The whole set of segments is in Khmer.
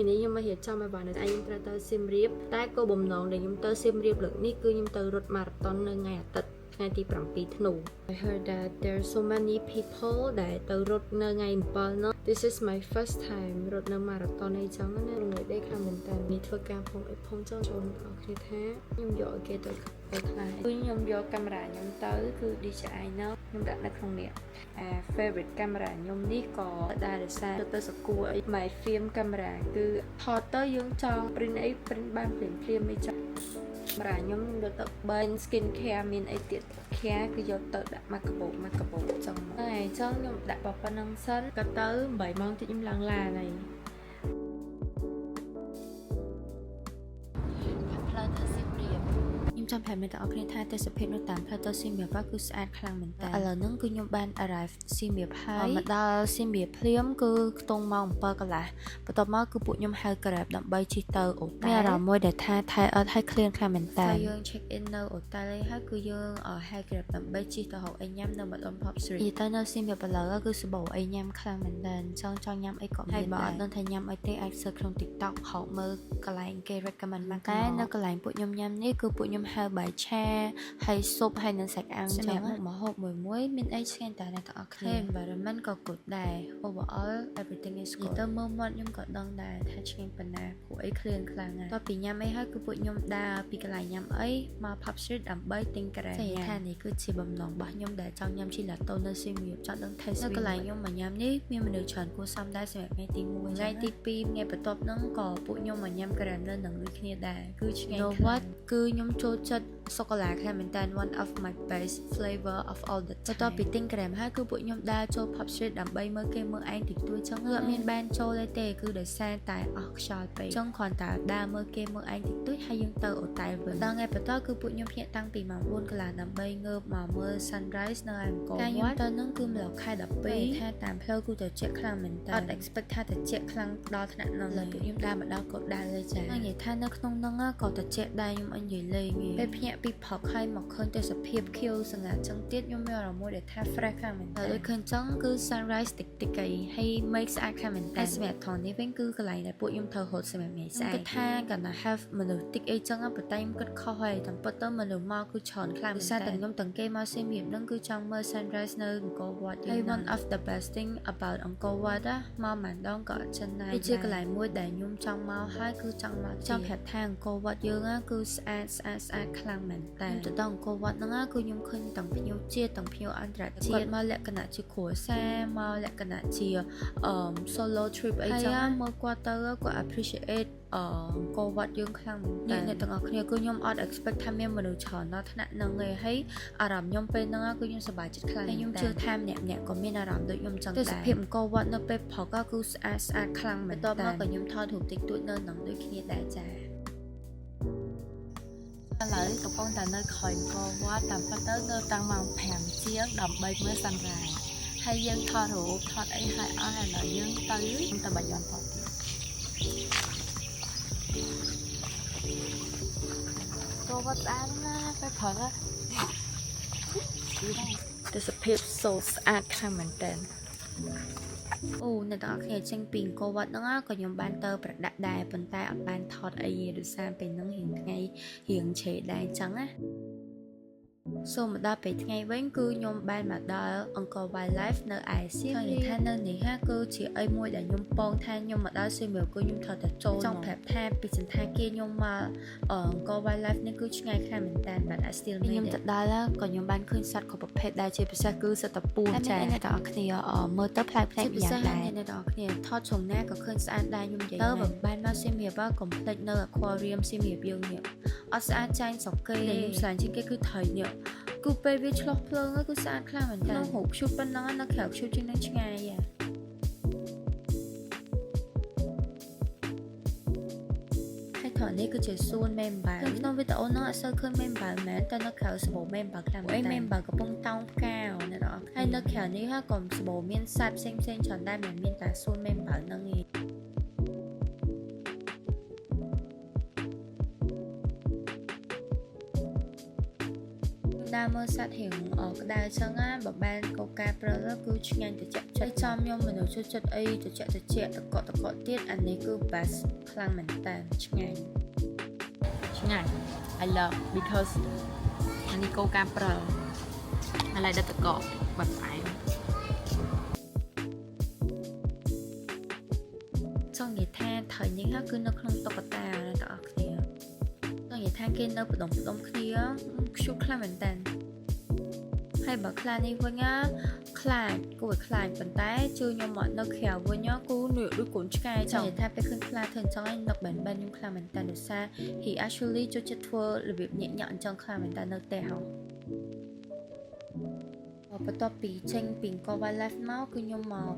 នេះខ្ញុំមករៀបចំឲ្យបានតែខ្ញុំត្រូវទៅសៀមរាបតែគោលបំណងដែលខ្ញុំទៅសៀមរាបលើកនេះគឺខ្ញុំទៅរត់ម៉ារ៉ាតុននៅថ្ងៃអាទិត្យថ្ងៃទី7ធ្នូ I heard that there are so many people ដែលទៅរត់នៅថ្ងៃ7នោះ This is my first time រត់នៅម៉ារ៉ាតុនអីចឹងណារងលេខខ្លាំងមែនតើមានធ្វើការផងចង់ចូលបងប្អូនគ្នាថាខ្ញុំយកឲ្យគេទៅខ្លាយគឺខ្ញុំយកកាមេរ៉ាខ្ញុំទៅគឺ DJI នោះខ្ញុំដាក់នៅក្នុងនេះfavorite កាមេរ៉ាខ្ញុំនេះក៏ដែររសារទៅសកួរអី my film កាមេរ៉ាគឺថតទៅយើងចង់ print អី print បានភ្លាមអីចឹងកាមេរ៉ាខ្ញុំយកទៅ burn skin care មានអីទៀត care គឺយកទៅដាក់មកកាបូបចឹងហើយចឹងខ្ញុំដាក់ប៉ុណ្ណឹងសិនក៏ទៅ8ម៉ោងទៀតខ្ញុំឡើងឡានហើយផ្លូវទៅសៀមរាបខ្ញុំចាំប្រាប់អ្នកទាំងអស់គ្នាថាទេសភាពនៅតាមផ្លូវទៅសៀមរាបគឺស្អាតខ្លាំងមែនតើឥឡូវហ្នឹងគឺខ្ញុំបាន arrive សៀមរាបហើយមកដល់សៀមរាបភ្លាមគឺខ្ទង់ម៉ោង7កន្លះបន្ទាប់មកគឺពួកខ្ញុំហៅ Grab ដើម្បីជិះទៅអូតែមានអារម្មណ៍មួយដែលថាថៃអត់ឲ្យ clean ខ្លាំងមែនតើយើង check in នៅអូតែហើយគឺយើងហៅ Grab ដើម្បីជិះទៅហូបអីញ៉ាំនៅម្ដុំ Pop Street និយាយទៅនៅសៀមរាបឥឡូវគឺសម្បូរអីញ៉ាំខ្លាំងមែនតើចង់ញ៉ាំអីក៏មានហើយបើអត់ដឹងថាញ៉ាំអីទេអាច search ក្នុង TikTok ហៅមើលកន្លែងគេ recommend មកតែនៅកន្លែងពួកខ្ញុំញ៉ាំនេះគឺពួកខ្ញុំហៅបាយឆាហើយស៊ុបហើយនឹងសាច់អាំងចឹងមកហូបមួយមានអីឆ្ងាញ់តែអ្នកទាំងអស់គ្នា environment ក៏ good ដែរ overall everything is good ទៅមើលមាត់ខ្ញុំក៏ដឹងដែរថាឆ្ងាញ់ប៉ុណ្ណាព្រោះអីឃ្លានខ្លាំងណាស់តោះពីញ៉ាំអីហើយគឺពួកខ្ញុំដើរពីកន្លែងញ៉ាំអីមក Pop Street ដើម្បីទិញការ៉េញ៉ាំថានេះគឺជាបំណងរបស់ខ្ញុំដែលចង់ញ៉ាំ gelato នៅសៀមរាបចង់ដឹង taste នៅកន្លែងខ្ញុំមកញ៉ាំនេះមានមនុស្សច្រើនគួរសមដែរសម្រាប់ថ្ងៃទី1ថ្ងៃទី2ថ្ងៃបន្ទាប់ហ្នឹងក៏ពួកខ្ញុំមកញ៉ាំការ៉េនៅនឹងដូចគ្នាដែរគឺឆ្ងាញ់ខ្លាំងគឺខ្ញុំចូលចិត្តសូកូឡាខ្លាំងមែនតើ one of my best flavor of all the time បន្ទាប់ពីទិញក្រែមហើយគឺពួកខ្ញុំដើរចូល Pop Street ដើម្បីមើលគេមើលឯងតិចតួចចឹងគឺអត់មានបានចូលទេគឺដោយសារតែអស់ខ្យល់ពេកចឹងគ្រាន់តែដើរមើលគេមើលឯងតិចតួចហើយយើងទៅអូតែលវិញដល់ថ្ងៃបន្ទាប់គឺពួកខ្ញុំភ្ញាក់តាំងពីម៉ោង4កន្លះដើម្បីងើបមកមើល sunrise នៅអង្គរវត្តខ្ញុំទៅនឹងគឺម្ល៉េះខែ12ថាតាមផ្លូវគឺត្រជាក់ខ្លាំងមែនតើអត់ expect ថាត្រជាក់ខ្លាំងដល់ថ្នាក់នោះឡើយពួកខ្ញុំដើរមកដល់កោដដៅហើយចានិយាយថានៅក្នុងនោះក៏ត្រជាក់ដែរខ្ញុំអញនិយាយលេងពេលភ្ញាក់ពីផឹកហើយមកឃើញទេសភាពខៀវស្ងាត់ចឹងទៀតខ្ញុំមានអារម្មណ៍មួយដែលថា fresh ខ្លាំងមែនតើដូចឃើញចឹងគឺ sunrise តិចហើយ make ស្អាតខ្លាំងមែនតើហើយសម្រាប់ថននេះវិញគឺកន្លែងដែលពួកខ្ញុំត្រូវរត់សម្រាប់ថ្ងៃស្អែកគាត់ថាកណ្ដា have មនុស្សតិចអីចឹងប៉ុន្តែខ្ញុំគិតខុសហើយតាមពិតទៅមនុស្សមកគឺច្រើនខ្លាំងមែនតើតែខ្ញុំទាំងគេមកសៀមរាបហ្នឹងគឺចង់មើល sunrise នៅអង្គរវត្តហើយ one of the best thing about អង្គរវត្តមកម្ដងក៏អត់ចិនដែរវាជាកន្លែងមួយដែលខ្ញុំចង់មកហើយគឺចង់មកចង់ប្រាប់ថាអង្គរវត្តយើងគឺស្អាតខ្លាំងមែនតើទៅដល់អង្គរវត្តហ្នឹងគឺខ្ញុំឃើញទាំងភ្ញៀវជាតិទាំងភ្ញៀវអន្តរជាតិមកលក្ខណៈជាគ្រួសារមកលក្ខណៈជា solo trip អីចឹងមកគាត់ទៅគាត់ appreciate អង្គរវត្តយើងខ្លាំងមែនតើអ្នកទាំងអស់គ្នាគឺខ្ញុំអត់ expect ថាមានមនុស្សច្រើនដល់ថ្នាក់ហ្នឹងទេហើយអារម្មណ៍ខ្ញុំពេលហ្នឹងគឺខ្ញុំសប្បាយចិត្តខ្លាំងហើយខ្ញុំជឿថាម្នាក់ក៏មានអារម្មណ៍ដូចខ្ញុំចឹងដែរទេសភាពអង្គរវត្តនៅពេលព្រឹកគឺស្អាតខ្លាំងមែនតើបន្ទាប់មកក៏ខ្ញុំថតរូបតិចតួចនៅនឹងដូចគ្នាដែរចា៎ឥឡូវកំពុងតែនៅក្រោយអង្គរវត្តតាមពិតទៅនៅតាំងម៉ោង5ជាងដើម្បីមើល sunrise ហើយយើងថតរូបថតអីហើយអស់ហើយឥឡូវយើងទៅបាយ័នថតទៀតអង្គរវត្តស្អាតណាស់ពេលព្រឹកទេសភាពសូស្អាតខ្លាំងមែនតើអូអ្នកទាំងអស់គ្នាចេញពីអង្គរវត្តហ្នឹងក៏ខ្ញុំបានទៅប្រដាក់ដែរប៉ុន្តែអត់បានថតអីទេដោយសារពេលហ្នឹងថ្ងៃរៀងឆេដែរអញ្ចឹងណាសូមមកដល់ពេលថ្ងៃវិញគឺខ្ញុំបានមកដល់អង្គរ Wildlife នៅឯសៀមរាបថានៅនេះគឺជាអីមួយដែលខ្ញុំពងថាខ្ញុំមកដល់សៀមរាបគឺខ្ញុំត្រូវតែចូលចង់ប្រាប់ថាពីសន្តាគារខ្ញុំមកអង្គរ Wildlife នេះគឺឆ្ងាយខ្លាំងមែនតើបាទ I still made ខ្ញុំទៅដល់ក៏ខ្ញុំបានឃើញសត្វគ្រប់ប្រភេទដែរជាពិសេសគឺសត្វតពូចាអ្នកទាំងអស់គ្នាមើលទៅប្លែកៗយ៉ាងដែរអ្នកទាំងអស់គ្នាថតជុំណាក៏ឃើញស្អាតដែរខ្ញុំនិយាយទៅបានមកសៀមរាបកុំភ្លេចនៅ aquarium សៀមរាបយើងនេះអត់ស្អាតចាញ់ស្រុកគេខ្ញុំស្លាញ់ជាងគេគឺថៃនេះគឺពេលវាឆ្លោះភ្លើងគឺស្អាតខ្លាំងមែនតើក្នុងរូបឈូតប៉ុណ្ណឹងនៅក្រៅឈូតជាងនឹងឆ្ងាយហើយថតនេះគឺជាសួនមេម្បើក្នុងវីដេអូនោះអត់សូវឃើញមេម្បើមែនតែនៅក្រៅសម្បូរមេម្បើខ្លាំងមែនតើមេម្បើកំពុងតោងផ្កាអ្នកនរហើយនៅក្រៅនេះក៏សម្បូរមានសត្វផ្សេងច្រើនដែរមិនមានតែសួនមេម្បើហ្នឹងទេ ដើរមើលសត្វរៀងក្តៅចឹងណាបើបានកូកាព្រើគឺឆ្ងាញ់ត្រជាក់ចិត្តចំខ្ញុំមនុស្សចិត្តអីត្រជាក់តកកទៀតអានេះគឺ best ខ្លាំងមែនតើឆ្ងាញ់ I love because អានេះកូកាព្រើអាឡៃដិតតកបាត់ផ្អែមចង់និយាយថាthờiនេះគឺនៅក្នុងតុក្កតាណាបងប្អូនគ្នាចង់និយាយថាគេនៅផ្ដុំគ្នាខ្ជុលខ្លាំងមែនតើហើយបើខ្លានេះវិញខ្លាចគួរខ្លាចប៉ុន្តែជឿខ្ញុំមកនៅក្រៅវិញគូនេះដូចកូនឆ្កែចង់និយាយថាពេលឃើញខ្លាធ្វើអញ្ចឹងឯងនឹកបែនខ្ញុំខ្លាំងមែនតើដោយសារ he actually ចូលចិត្តធ្វើរបៀបញាក់អញ្ចឹងខ្លាំងមែនតើនៅផ្ទះហ៎បន្ទាប់ពីចេញពីអង្គរ Wildlife មកគឺខ្ញុំមក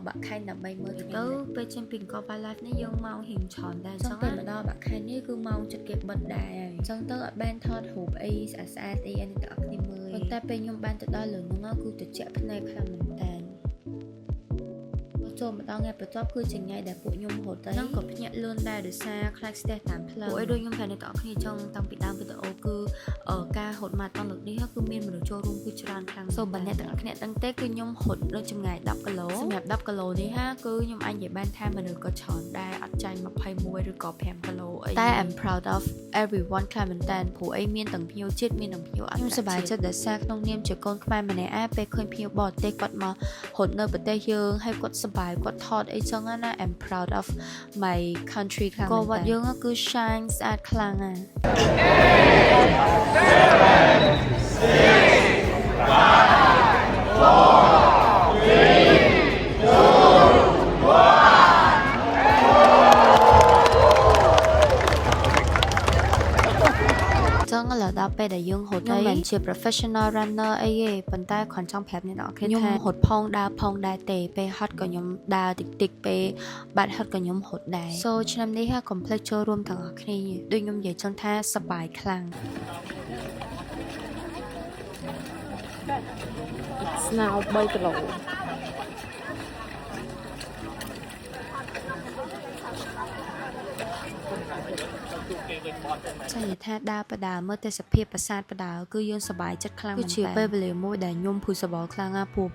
បាក់ខែងដើម្បីមើលទៅពេលចេញពីអង្គរ Wildlife នេះយើងមករៀងច្រើនដែរអញ្ចឹងពេលមកដល់បាក់ខែងនេះគឺមកចិត្តគេបិទដែរហើយអញ្ចឹងទៅអត់បានថតរូបអីស្អាតអីនេះទាំងអស់គ្នាមើលប៉ុន្តែពេលខ្ញុំបានទៅដល់លើនោះគឺត្រជាក់ភ្នែកខ្លាំងមែនតើចូលមកដល់ថ្ងៃបន្ទាប់គឺជាថ្ងៃដែលពួកខ្ញុំរត់ទៅហ្នឹងក៏ភ្ញាក់លឿនដែរដោយសារខ្លាចស្ទះតាមផ្លូវពួកអីដូចខ្ញុំថាអ្នកទាំងអស់គ្នាចង់តាំងពីដើមវីដេអូគឺការរត់ម៉ាតនលើកនេះគឺមានមនុស្សចូលរួមគឺច្រើនខ្លាំងសូមបើអ្នកទាំងអស់គ្នាដឹងទេគឺខ្ញុំរត់ដូចចម្ងាយ10គីឡូសម្រាប់10គីឡូនេះគឺខ្ញុំអាចនិយាយបានថាមនុស្សក៏ច្រើនដែរអត់ចាញ់21ឬក៏5គីឡូអីតែ I'm proud of everyone ខ្លាំងមែនតើព្រោះអីមានទាំងភ្ញៀវជាតិមានទាំងភ្ញៀវអន្តរជាតិខ្ញុំសប្បាយចិត្តដែលសារក្នុងនាមជាកូនខ្មែរម្នាក់ពេលឃើញភ្ញៀវបរទេសគាត់មករត់នៅប្រទេសយើងហើយគាត់សប្បាយគាត់ថតអីចឹងណា I'm proud of my country ខ្លាំងមែនតើក៏វត្តយើងគឺ shine ស្អាតខ្លាំងណាដល់ពេលដែលយើងរត់ខ្ញុំមិនជា professional runner អីទេប៉ុន្តែគ្រាន់ចង់ប្រាប់អ្នកនរគ្នាថាខ្ញុំរត់ផងដើរផងដែរទេពេលហត់ក៏ខ្ញុំដើរតិចពេលបាត់ហត់ក៏ខ្ញុំរត់ដែរ So ឆ្នាំនេះកុំភ្លេចចូលរួមទាំងអស់គ្នាដូចខ្ញុំនិយាយចឹងថាសប្បាយខ្លាំងស្នោ3គីឡូចានិយាយថាដើរបដាមើលទេសភាពប្រាសាទបដាគឺយើងសប្បាយចិត្តខ្លាំងមែនតើគឺជាពេលវេលាមួយដែលខ្ញុំភូសបល់ខ្លាំងណាស់ព្រោះ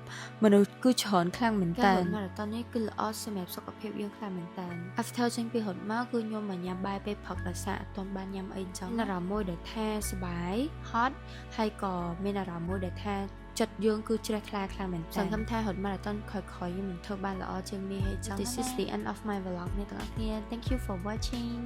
មនុស្សគឺច្រើនខ្លាំងមែនតើម៉ារ៉ាតុននេះគឺល្អសម្រាប់សុខភាពយើងខ្លាំងមែនតើ After ចេញពីរត់មកគឺខ្ញុំមកញ៉ាំបាយពេលព្រឹកដោយសារអត់ទាន់បានញ៉ាំអីចឹងមានអារម្មណ៍មួយដែលថាសប្បាយហត់ហើយក៏មានអារម្មណ៍មួយដែលថាចិត្តយើងគឺជ្រះថ្លាខ្លាំងមែនតើសង្ឃឹមថារត់ម៉ារ៉ាតុនក្រោយៗខ្ញុំនឹងធ្វើបានល្អជាងនេះហើយចឹង This is the end of my vlog អ្នកទាំងអស់គ្នា Thank you for watching